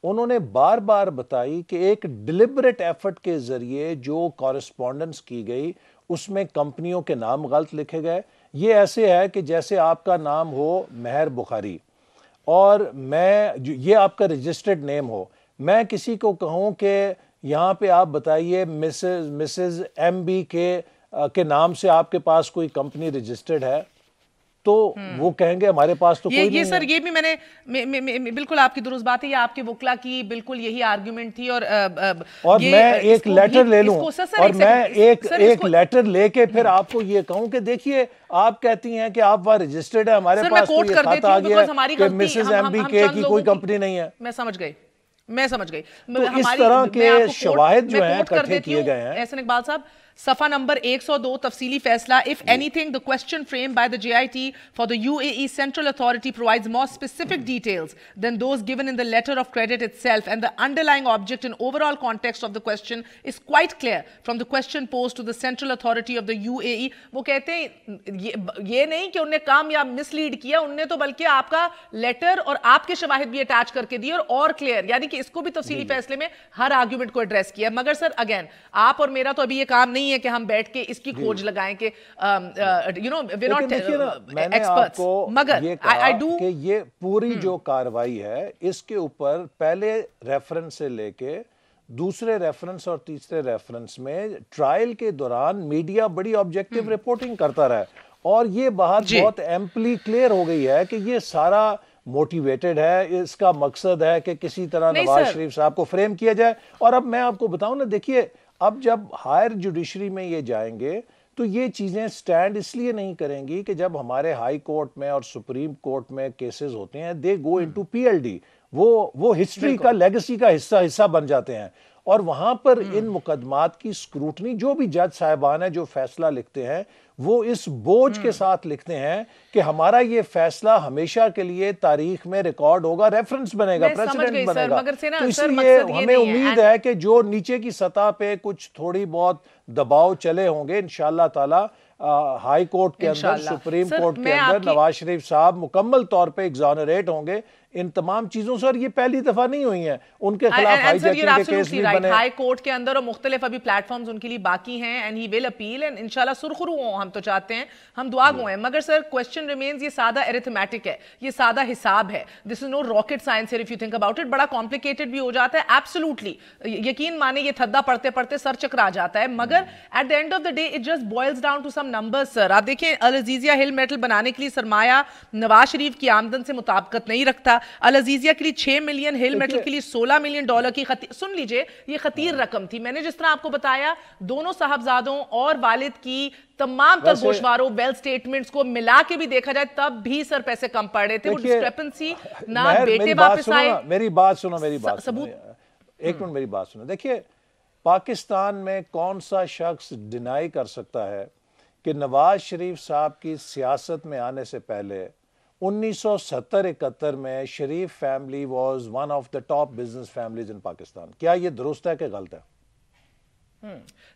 انہوں نے بار بار بتائی کہ ایک ڈیلیبریٹ ایفرٹ کے ذریعے جو کورسپونڈنس کی گئی اس میں کمپنیوں کے نام غلط لکھے گئے. یہ ایسے ہے کہ جیسے آپ کا نام ہو مہر بخاری اور یہ آپ کا رجسٹرڈ نیم ہو, میں کسی کو کہوں کہ یہاں پہ آپ بتائیے مسز MB کے نام سے آپ کے پاس کوئی کمپنی رجسٹرڈ ہے, تو وہ کہیں گے ہمارے پاس تو کوئی نہیں ہے. سر یہ بھی میں نے بالکل آپ کی درست بات ہے, یہ آپ کے وکلا کی بالکل یہی آرگیومنٹ تھی. اور میں ایک لیٹر لے لوں اور میں ایک لیٹر لے کے پھر آپ کو یہ کہوں کہ دیکھیے آپ کہتی ہیں کہ آپ وہاں رجسٹرڈ ہے, ہمارے پاس تو یہ خط آ گیا ہے کہ مسز MB کی کوئی کمپنی نہیں ہے. میں سمجھ گئی. تو اس طرح کے شواہد جو ہیں اکٹھے کیے گئے ہیں. احسن اقبال صاحب, صفحہ نمبر 102 تفصیلی فیصلہ. If anything, the question framed by the JIT for the UAE Central Authority provides more specific details than those given in the letter of credit itself, and the underlying object and overall context of the question is quite clear from the question posed to the Central Authority of the UAE. وہ کہتے ہیں یہ نہیں کہ انہوں نے کامیاب مس لیڈ کیا, انہوں نے تو بلکہ آپ کا لیٹر اور آپ کے شواہد بھی اٹیچ کر کے دیے اور کلیئر, یعنی کہ اس کو بھی تفصیلی فیصلے میں ہر آرگیومنٹ کو ایڈریس کیا. مگر سر اگین آپ اور میرا تو ابھی یہ کام نہیں ہے کہ ہم بیٹھ کے اس کی کھوج لگائیں کہ we're not experts. مگر I do کہ یہ پوری جو کاروائی ہے اس کے اوپر پہلے ریفرنس سے لے کے دوسرے ریفرنس اور تیسرے ریفرنس میں ٹرائل کے دوران میڈیا بڑی آبجیکٹیو رپورٹنگ کرتا رہا, اور یہ بات بہت ایمپلی کلیئر ہو گئی ہے کہ یہ سارا موٹیویٹڈ ہے, اس کا مقصد ہے کہ کسی طرح نواز شریف صاحب کو فریم کیا جائے. اور اب میں آپ کو بتاؤں نا, دیکھیے اب جب ہائر جوڈیشری میں یہ جائیں گے تو یہ چیزیں سٹینڈ اس لیے نہیں کریں گی کہ جب ہمارے ہائی کورٹ میں اور سپریم کورٹ میں کیسز ہوتے ہیں دے گو انٹو PLD, وہ ہسٹری کا لیگسی کا حصہ بن جاتے ہیں, اور وہاں پر ان مقدمات کی سکروٹنی جو بھی جج صاحبان ہیں جو فیصلہ لکھتے ہیں وہ اس بوجھ کے ساتھ لکھتے ہیں کہ ہمارا یہ فیصلہ ہمیشہ کے لیے تاریخ میں ریکارڈ ہوگا, ریفرنس بنے گا, پریسیڈنٹ بنے گا. تو اس لیے ہمیں امید ہے کہ جو نیچے کی سطح پہ کچھ تھوڑی بہت دباؤ چلے ہوں گے انشاءاللہ تعالی ہائی کورٹ کے اندر, سپریم کورٹ کے اندر نواز شریف صاحب مکمل طور پہ ایگزانریٹ ہوں گے ان تمام چیزوں سے، اور یہ پہلی دفعہ نہیں ہوئی ہیں، ان کے خلاف ہائی جیکنگ کے کیس بھی بنے، ہائی کورٹ کے اندر اور مختلف ابھی پلیٹ فارمز ان کے لیے باقی ہیں، and he will appeal, and انشاءاللہ سرخرو ہوں، ہم تو چاہتے ہیں، ہم دعا گو ہیں. مگر سر کوسچن ریمینز، یہ سادہ ایریتھمیٹک ہے، یہ سادہ حساب ہے، this is no rocket science here if you think about it. بڑا کمپلیکیٹڈ بھی ہو جاتا ہے ایبسولوٹلی، یقین مانے یہ تھدا پڑھتے پڑھتے سر چکرا جاتا ہے، مگر at the end of the day it just boils down to some numbers. Sir آپ دیکھیں العزیزیہ ہل میٹل بنانے کے لیے سرمایہ نواز شریف کی آمدن سے مطابقت نہیں رکھتا. العزیزیہ کے لیے 6 ملین، ہل میٹل کے لیے 16 ملین ڈالر کی سن لیجئے یہ خطیر رقم تھی. میں نے جس طرح آپ کو بتایا دونوں صاحبزادوں اور والد کی تمام تر گوشواروں ویل سٹیٹمنٹس کو ملا کے بھی دیکھا جائے تب بھی سر پیسے کم پڑ رہے تھے. وہ ڈسکریپنسی نہ بیٹے واپس آئے. میری بات سنو ایک منٹ میری بات سنو. دیکھیے پاکستان میں کون سا شخص ڈینائی کر سکتا ہے کہ نواز شریف صاحب کی سیاست میں آنے سے پہلے 1970-71 میں Sharif family was one of the top business families in Pakistan. کیا یہ درست ہے کہ غلط ہے؟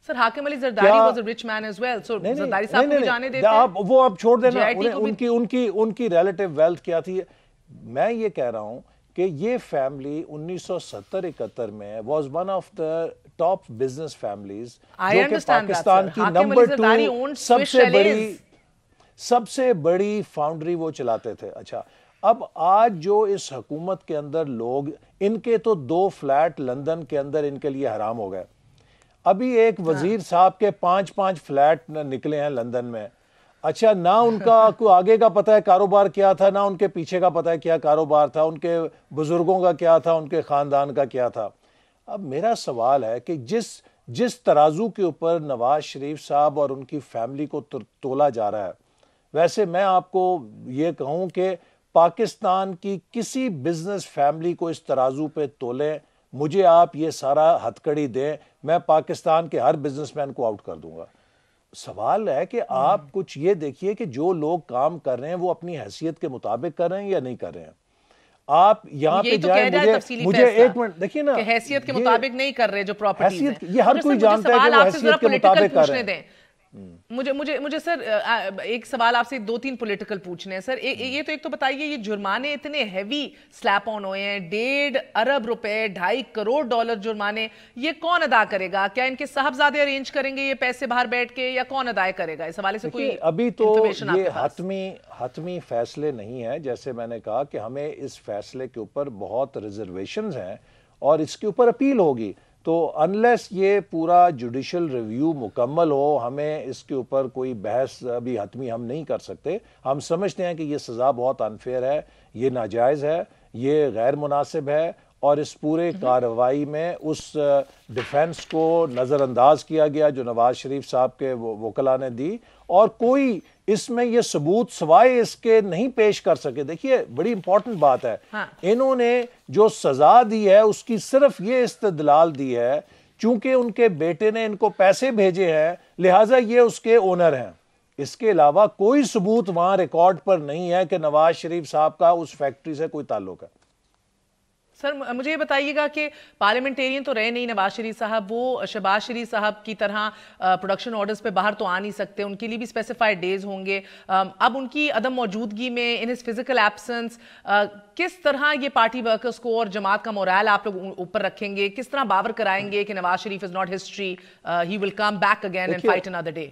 Sir Hakim Ali Zardari was a rich man as well, so Zardari صاحب کو جانے دیتے ہیں، وہ اب چھوڑ دینا. ان کی ریلیٹیو ویلتھ کیا تھی. میں یہ کہہ رہا ہوں کہ یہ فیملی 1970-71 میں was one of the top business families, جو کہ پاکستان کی نمبر 2 سب سے بڑی فاؤنڈری وہ چلاتے تھے. اچھا اب آج جو اس حکومت کے اندر لوگ، ان کے تو 2 فلیٹ لندن کے اندر ان کے لیے حرام ہو گئے. ابھی ایک وزیر صاحب کے 5 فلیٹ نکلے ہیں لندن میں. اچھا نہ ان کا کوئی آگے کا پتہ ہے کاروبار کیا تھا، نہ ان کے پیچھے کا پتہ ہے کیا کاروبار تھا، ان کے بزرگوں کا کیا تھا، ان کے خاندان کا کیا تھا. اب میرا سوال ہے کہ جس ترازو کے اوپر نواز شریف صاحب اور ان کی فیملی کو تولا جا رہا ہے، ویسے میں آپ کو یہ کہوں کہ پاکستان کی کسی بزنس فیملی کو اس ترازو پہ تولیں، مجھے آپ یہ سارا ہتھکڑی دیں، میں پاکستان کے ہر بزنس مین کو آؤٹ کر دوں گا. سوال ہے کہ آپ کچھ یہ دیکھیے کہ جو لوگ کام کر رہے ہیں وہ اپنی حیثیت کے مطابق کر رہے ہیں یا نہیں کر رہے ہیں. آپ یہاں پہ جائیں، مجھے ایک منٹ دیکھیے نا، حیثیت کے مطابق نہیں کر رہے جو پراپرٹیز ہیں، یہ ہر کوئی جانتا ہے کہ وہ حیثیت کے مطابق کر رہے ہیں. مجھے سر ایک سوال آپ سے 2-3 پولیٹیکل پوچھنے ہیں سر. یہ تو ایک تو بتائیے یہ جرمانے اتنے ہیوی سلیپ آن ہوئے ہیں، 1.5 ارب روپے، 2.5 کروڑ ڈالر جرمانے، یہ کون ادا کرے گا؟ کیا ان کے صاحبزادے ارینج کریں گے یہ پیسے باہر بیٹھ کے، یا کون ادا کرے گا؟ اس حوالے سے کوئی ابھی تو یہ حتمی فیصلے نہیں ہیں. جیسے میں نے کہا کہ ہمیں اس فیصلے کے اوپر بہت ریزرویشنز ہیں اور اس کے اوپر اپیل ہوگی. تو انلیس یہ پورا جوڈیشل ریویو مکمل ہو، ہمیں اس کے اوپر کوئی بحث ابھی حتمی ہم نہیں کر سکتے. ہم سمجھتے ہیں کہ یہ سزا بہت انفیئر ہے، یہ ناجائز ہے، یہ غیر مناسب ہے، اور اس پورے کارروائی میں اس ڈیفنس کو نظر انداز کیا گیا جو نواز شریف صاحب کے وکلاء نے دی، اور کوئی اس میں یہ ثبوت سوائے اس کے نہیں پیش کر سکے. دیکھیے بڑی امپورٹنٹ بات ہے، انہوں نے جو سزا دی ہے اس کی صرف یہ استدلال دی ہے چونکہ ان کے بیٹے نے ان کو پیسے بھیجے ہیں لہٰذا یہ اس کے اونر ہیں. اس کے علاوہ کوئی ثبوت وہاں ریکارڈ پر نہیں ہے کہ نواز شریف صاحب کا اس فیکٹری سے کوئی تعلق ہے. سر مجھے یہ بتائیے گا کہ پارلیمنٹیرین تو رہے نہیں نواز شریف صاحب، وہ شہباز شریف صاحب کی طرح پروڈکشن آرڈرز پہ باہر تو آ نہیں سکتے، ان کے لیے بھی اسپیسیفائڈ ڈیز ہوں گے. اب ان کی عدم موجودگی میں، ان ہز فزیکل ایبسنس، کس طرح یہ پارٹی ورکرز کو اور جماعت کا مورال آپ لوگ اوپر رکھیں گے؟ کس طرح باور کرائیں گے کہ Nawaz Sharif is not history, he will come back again and fight another day?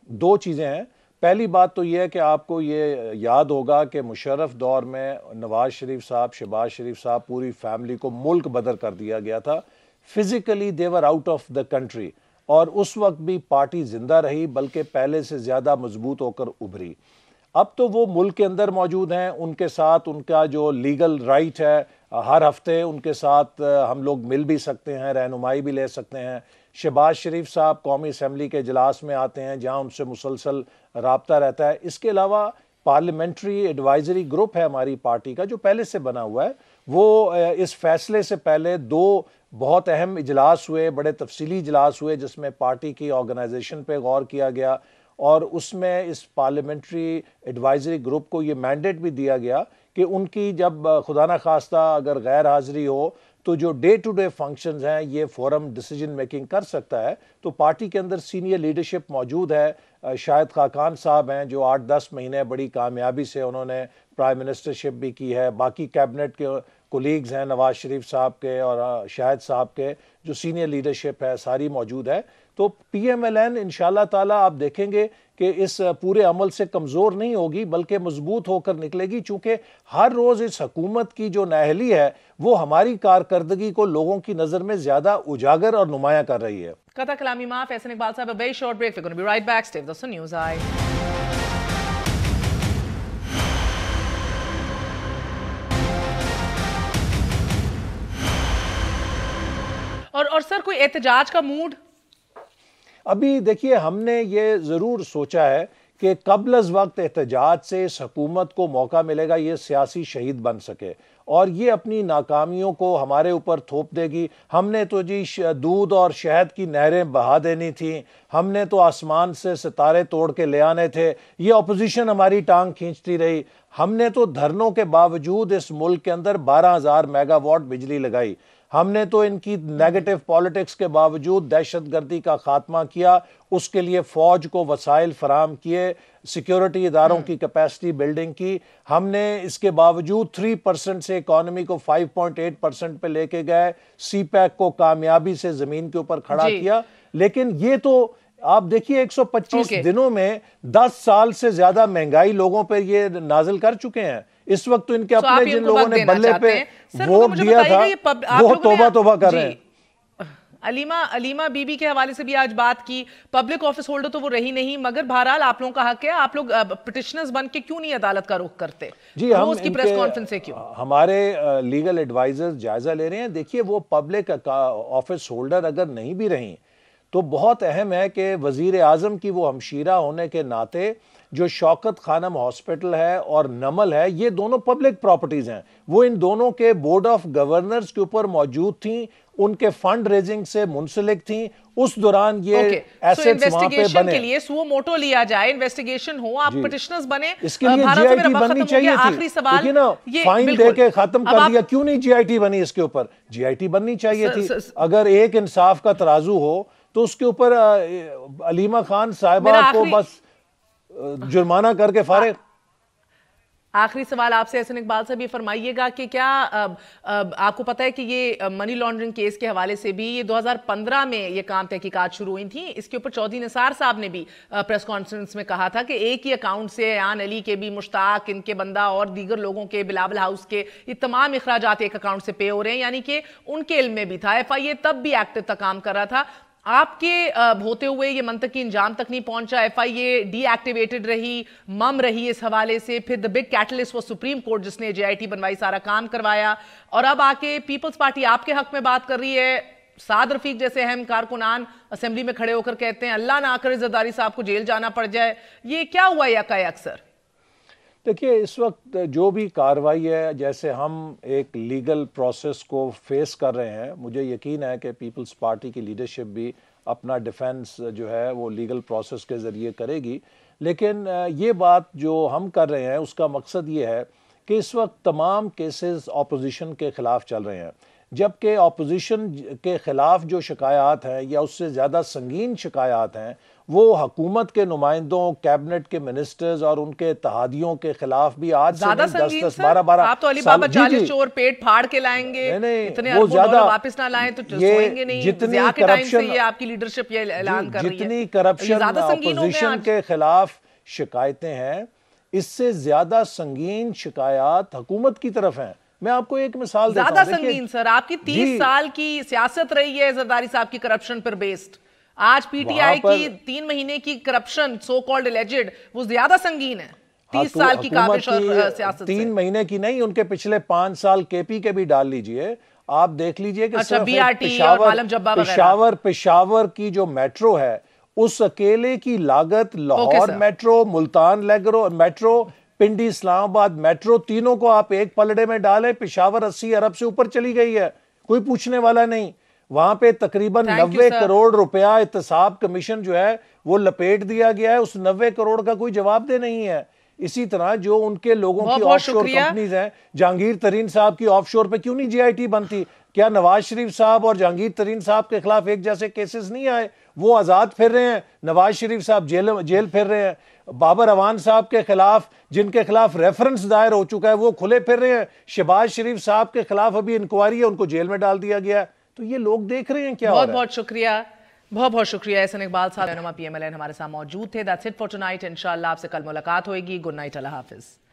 2 چیزیں ہیں. پہلی بات تو یہ ہے کہ آپ کو یہ یاد ہوگا کہ مشرف دور میں نواز شریف صاحب، شہباز شریف صاحب، پوری فیملی کو ملک بدر کر دیا گیا تھا. Physically they were out of the country, اور اس وقت بھی پارٹی زندہ رہی بلکہ پہلے سے زیادہ مضبوط ہو کر ابھری. اب تو وہ ملک کے اندر موجود ہیں، ان کے ساتھ ان کا جو لیگل رائٹ ہے، ہر ہفتے ان کے ساتھ ہم لوگ مل بھی سکتے ہیں، رہنمائی بھی لے سکتے ہیں. شہباز شریف صاحب قومی اسمبلی کے اجلاس میں آتے ہیں جہاں ان سے مسلسل رابطہ رہتا ہے. اس کے علاوہ پارلیمنٹری ایڈوائزری گروپ ہے ہماری پارٹی کا جو پہلے سے بنا ہوا ہے. وہ اس فیصلے سے پہلے 2 بہت اہم اجلاس ہوئے، بڑے تفصیلی اجلاس ہوئے جس میں پارٹی کی آرگنائزیشن پہ غور کیا گیا، اور اس میں اس پارلیمنٹری ایڈوائزری گروپ کو یہ مینڈیٹ بھی دیا گیا کہ ان کی جب خدا نخواستہ اگر غیر حاضری ہو تو جو ڈے ٹو ڈے فنکشنز ہیں یہ فورم ڈیسیجن میکنگ کر سکتا ہے. تو پارٹی کے اندر سینئر لیڈرشپ موجود ہے. شاہد خاقان صاحب ہیں جو 8-10 مہینے بڑی کامیابی سے انہوں نے پرائم منسٹرشپ بھی کی ہے. باقی کیبنٹ کے کولیگز ہیں نواز شریف صاحب کے اور شاہد صاحب کے, جو سینئر لیڈرشپ ہے ساری موجود ہے. تو پی ایم ایل این انشاءاللہ تعالیٰ آپ دیکھیں گے کہ اس پورے عمل سے کمزور نہیں ہوگی بلکہ مضبوط ہو کر نکلے گی, چونکہ ہر روز اس حکومت کی جو نااہلی ہے وہ ہماری کارکردگی کو لوگوں کی نظر میں زیادہ اجاگر اور نمایاں کر رہی ہے. قطع کلامی معاف. احسن اقبال صاحب, a very short break. We're going to be right back. Stay with us on News Eye. اور سر کوئی احتجاج کا موڈ؟ ابھی دیکھیے ہم نے یہ ضرور سوچا ہے کہ قبل از وقت احتجاج سے اس حکومت کو موقع ملے گا یہ سیاسی شہید بن سکے, اور یہ اپنی ناکامیوں کو ہمارے اوپر تھوپ دے گی. ہم نے تو جی دودھ اور شہد کی نہریں بہا دینی تھیں, ہم نے تو آسمان سے ستارے توڑ کے لے آنے تھے, یہ اپوزیشن ہماری ٹانگ کھینچتی رہی. ہم نے تو دھرنوں کے باوجود اس ملک کے اندر 12,000 میگا واٹ بجلی لگائی. ہم نے تو ان کی نیگیٹو پالیٹکس کے باوجود دہشت گردی کا خاتمہ کیا, اس کے لیے فوج کو وسائل فراہم کیے, سیکیورٹی اداروں کی کیپیسٹی بلڈنگ کی. ہم نے اس کے باوجود 3% سے اکانومی کو 5.8% پہ لے کے گئے, سی پیک کو کامیابی سے زمین کے اوپر کھڑا کیا. لیکن یہ تو آپ دیکھیے 125 دنوں میں 10 سال سے زیادہ مہنگائی لوگوں پہ یہ نازل کر چکے ہیں. اس وقت تو ان کے اپنے جن لوگوں نے بلے پہ ووٹ دیا تھا وہ توبہ توبہ کر رہے ہیں. علیمہ بی بی کے حوالے سے بھی آج بات کی. پبلک آفس ہولڈر تو وہ رہی نہیں, مگر بہرحال آپ لوگوں کا حق ہے, آپ لوگ پٹیشنرز بن کے کیوں نہیں عدالت کا رخ کرتے؟ جی ہم اس کی پریس کانفرنس سے کیوں؟ ہمارے لیگل ایڈوائزرز جائزہ لے رہے ہیں. دیکھیے وہ پبلک آفس ہولڈر اگر نہیں بھی رہیں تو بہت اہم ہے کہ وزیر اعظم کی وہ ہمشیرہ ہونے کے ناطے جو شوکت خانم ہاسپٹل ہے اور نمل ہے یہ دونوں پبلک پراپرٹیز ہیں, وہ ان دونوں کے بورڈ آف گورنرز کے اوپر موجود تھیں, ان کے فنڈ ریزنگ سے منسلک تھیں. اس دوران یہ ایسٹس وہاں پہ بنے. کے لیے سو موٹو لیا جائے, انویسٹیگیشن ہو, آپ پٹیشنرز بنے. اس کے لیے جی آئی ٹی بننی چاہیے تھی. آخری سوال, فائن دے کے ختم کر دیا, کیوں نہیں جی آئی ٹی بنی؟ اس کے اوپر جی آئی ٹی بننی چاہیے تھی. اگر ایک انصاف کا ترازو ہو تو اس کے اوپر علیمہ خان صاحبہ کو بس جرمانہ کر کے فارغ. آخری سوال آپ سے احسن اقبال صاحب یہ فرمائیے گا کہ کیا آپ کو پتہ ہے کہ یہ منی لانڈرنگ کیس کے حوالے سے بھی یہ 2015 میں یہ کام تحقیقات شروع ہوئی تھیں. اس کے اوپر چودھری نثار صاحب نے بھی پریس کانفرنس میں کہا تھا کہ ایک ہی اکاؤنٹ سے ایان علی کے بھی, مشتاق, ان کے بندہ اور دیگر لوگوں کے, بلاول ہاؤس کے, یہ تمام اخراجات ایک اکاؤنٹ سے پے ہو رہے ہیں, یعنی کہ ان کے علم میں بھی تھا. ایف آئی اے تب بھی ایکٹیو تک کام کر رہا تھا. آپ کے ہوتے ہوئے یہ منطقی انجام تک نہیں پہنچا, ایف آئی اے ڈی ایکٹیویٹڈ رہی, مم رہی اس حوالے سے. پھر دا بگ کیٹلسٹ وہ سپریم کورٹ جس نے جے آئی ٹی بنوائی, سارا کام کروایا, اور اب آ کے پیپلز پارٹی آپ کے حق میں بات کر رہی ہے. سعد رفیق جیسے اہم کارکنان اسمبلی میں کھڑے ہو کر کہتے ہیں اللہ نہ کرے زرداری صاحب کو جیل جانا پڑ جائے. یہ کیا ہوا یکا اکثر؟ دیکھیے اس وقت جو بھی کاروائی ہے, جیسے ہم ایک لیگل پروسیس کو فیس کر رہے ہیں, مجھے یقین ہے کہ پیپلز پارٹی کی لیڈرشپ بھی اپنا ڈیفنس جو ہے وہ لیگل پروسیس کے ذریعے کرے گی. لیکن یہ بات جو ہم کر رہے ہیں اس کا مقصد یہ ہے کہ اس وقت تمام کیسز اپوزیشن کے خلاف چل رہے ہیں, جبکہ اپوزیشن کے خلاف جو شکایات ہیں یا اس سے زیادہ سنگین شکایات ہیں وہ حکومت کے نمائندوں, کیبنٹ کے منسٹرز اور ان کے اتحادیوں کے خلاف بھی آج سے 10-12 آپ تو علی بابا 40 چور پیٹ پھاڑ کے لائیں گے, اتنے اربوں ڈالر واپس نہ لائیں تو سوئیں گے نہیں. ضیاء کے ٹائم سے یہ آپ کی لیڈرشپ یہ اعلان کر رہی ہے. جتنی کرپشن اپوزیشن کے خلاف شکایتیں ہیں, اس سے زیادہ سنگین شکایات حکومت کی طرف ہیں. میں آپ کو ایک مثال دیتا ہوں. زیادہ سنگین سر, آپ کی 30 سال کی سیاست رہی ہے زرداری صاحب کی کرپشن پر بیسڈ. آج پی ٹی آئی کی 3 مہینے کی کرپشن سو کالڈ الیجڈ وہ زیادہ سنگین ہے 30 سال کی کاوش اور سیاست سے. 3 مہینے کی نہیں, ان کے پچھلے 5 سال کے پی کے بھی ڈال لیجئے, آپ دیکھ لیجئے کہ پشاور کی جو میٹرو ہے اس اکیلے کی لاگت لاہور میٹرو, ملتان میٹرو, پنڈی اسلام آباد میٹرو, تینوں کو آپ ایک پلڑے میں ڈالیں, پشاور 80 ارب سے اوپر چلی گئی ہے, کوئی پوچھنے والا نہیں. وہاں پہ تقریباً 90 کروڑ روپیہ احتساب کمیشن جو ہے وہ لپیٹ دیا گیا ہے, اس 90 کروڑ کا کوئی جواب دہ نہیں ہے. اسی طرح جو ان کے لوگوں کی آف شور کمپنیز ہیں، جہانگیر ترین صاحب کی آف شور پہ کیوں نہیں GIT بنتی؟ کیا نواز شریف صاحب اور جہانگیر ترین صاحب کے خلاف ایک جیسے کیسز نہیں آئے؟ وہ آزاد پھر رہے ہیں، نواز شریف صاحب جیل پھر رہے ہیں، بابر اعوان صاحب کے خلاف جن کے خلاف ریفرنس دائر ہو چکا ہے وہ کھلے پھر رہے ہیں، شہباز شریف صاحب کے خلاف ابھی انکوائری ہے، ان کو جیل میں ڈال دیا گیا ہے۔ تو یہ لوگ دیکھ رہے ہیں کیا ہو رہا ہے۔ بہت شکریہ، بہت شکریہ احسن اقبال صاحب، رہنما PMLN ہمارے ساتھ موجود تھے۔ That's it for tonight، انشاءاللہ آپ سے کل ملاقات ہوئے گی۔ گڈ نائٹ، اللہ حافظ۔